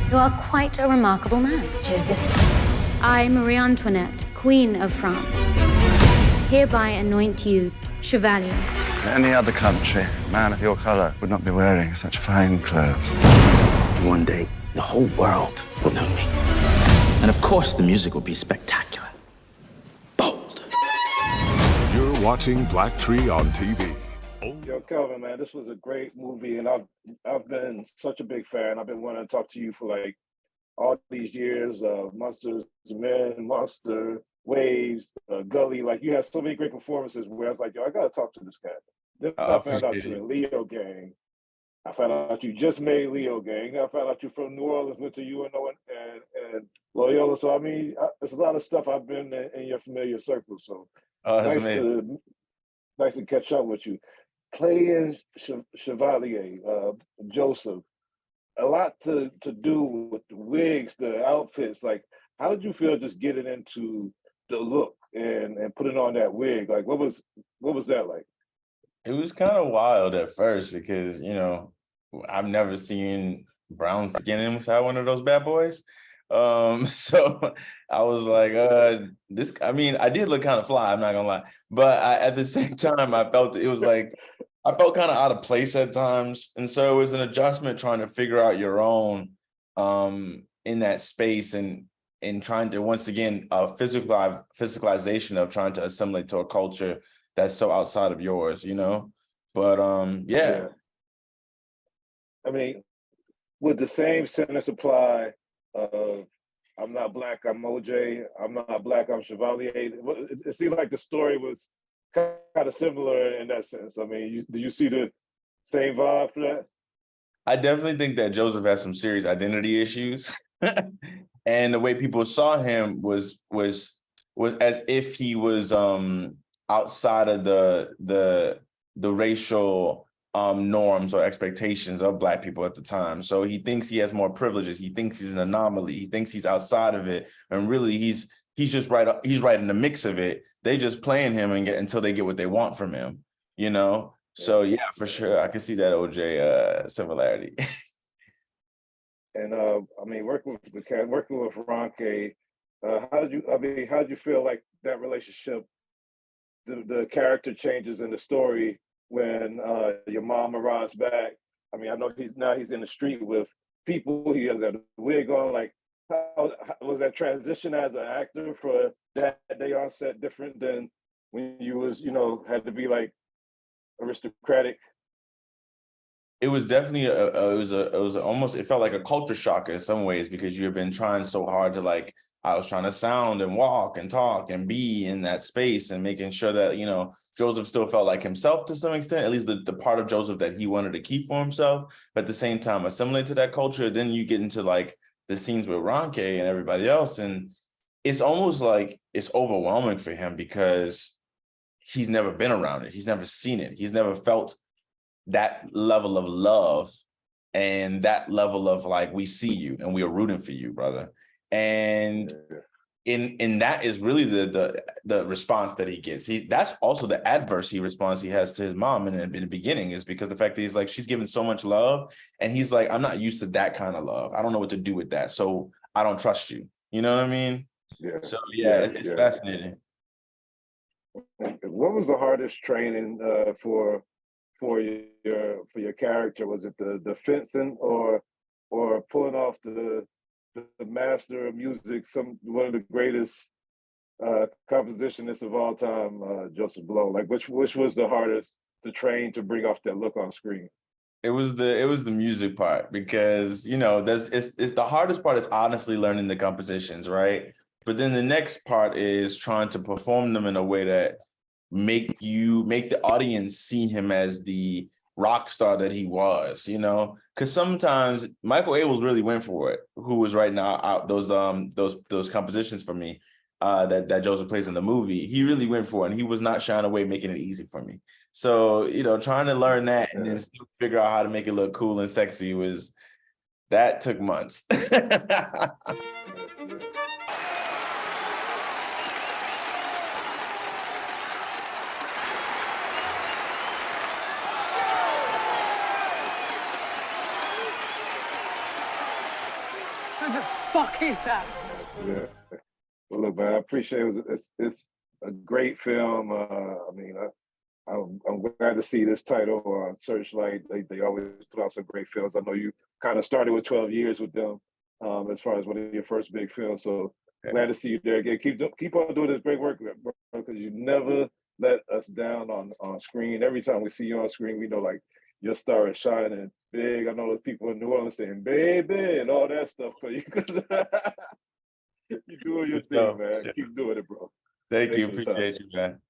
You are quite a remarkable man, Joseph. I, Marie Antoinette, Queen of France, hereby anoint you Chevalier. In any other country, a man of your color would not be wearing such fine clothes. One day, the whole world will know me. And of course, the music will be spectacular. Bold. You're watching BLACKTREE on TV. Yo, Kelvin, man, this was a great movie, and I've been such a big fan. I've been wanting to talk to you for like all these years. Monsters, Men, Monster, Waves, Gully. Like, you had so many great performances where I was like, yo, I gotta talk to this guy. Then I found out you're in Leo Gang. I found out you just made Leo Gang. I found out you're from New Orleans, went to UNO and Loyola. So I mean, there's a lot of stuff I've been in your familiar circle. So nice to catch up with you. Playing Chevalier, Joseph, a lot to do with the wigs, the outfits. Like, how did you feel just getting into the look and putting on that wig? Like, what was that like? It was kind of wild at first because, you know, I've never seen brown skin inside one of those bad boys. So I was like, I mean, I did look kind of fly, I'm not gonna lie. But at the same time, I felt it was like, I felt kind of out of place at times. And so it was an adjustment trying to figure out your own in that space and trying to, once again, physicalization of trying to assimilate to a culture that's so outside of yours, you know? But yeah. I mean, would the same sentence apply? I'm not black, I'm OJ. I'm not black, I'm Chevalier. It seemed like the story was kind of similar in that sense. I mean, do you see the same vibe for that? I definitely think that Joseph has some serious identity issues. And the way people saw him was as if he was outside of the racial norms or expectations of Black people at the time. So he thinks he has more privileges. He thinks he's an anomaly. He thinks he's outside of it. And really he's just right. He's right in the mix of it. They just playing him until they get what they want from him, you know? So yeah, for sure. I can see that OJ similarity. And I mean, working with Ronke, how did you feel like that relationship, the character changes in the story when your mom arrives back? I mean, I know he's in the street with people. He has a wig on. Like, how was that transition as an actor for that day on set different than when you was, you know, had to be like aristocratic? It was definitely it felt like a culture shock in some ways because you have been trying so hard to, like, I was trying to sound and walk and talk and be in that space and making sure that, you know, Joseph still felt like himself to some extent, at least the part of Joseph that he wanted to keep for himself, but at the same time assimilate to that culture. Then you get into like the scenes with Ronke and everybody else, and it's almost like it's overwhelming for him because he's never been around it. He's never seen it. He's never felt that level of love and that level of like, we see you and we are rooting for you, brother. And in that is really the response that he gets. That's also the adverse response he has to his mom in the beginning, is because the fact that he's like, she's given so much love and he's like, I'm not used to that kind of love. I don't know what to do with that. So I don't trust you. You know what I mean? Yeah. So it's fascinating. What was the hardest training for your character? Was it the fencing or pulling off the master of music, one of the greatest compositionists of all time, Joseph Blow? Like, which was the hardest to train to bring off that look on screen? It was the music part, because, you know, it's the hardest part is honestly learning the compositions, right? But then the next part is trying to perform them in a way that make the audience see him as the rock star that he was, you know? Because sometimes Michael Abels really went for it, who was writing out those compositions for me that Joseph plays in the movie. He really went for it, and he was not shying away making it easy for me. So, you know, trying to learn that and then still figure out how to make it look cool and sexy that took months. Who the fuck is that? Yeah. Well, look, man, I appreciate it. It's a great film. I mean, I'm glad to see this title on Searchlight. They always put out some great films. I know you kind of started with 12 years with them, as far as one of your first big films. So glad to see you there again. Keep on doing this great work, bro, because you never let us down on screen. Every time we see you on screen, we know like your star is shining big. I know there's people in New Orleans saying "baby" and all that stuff for you. You're doing your thing, man. Keep doing it, bro. Thank Thanks you. for the time. Appreciate you, man.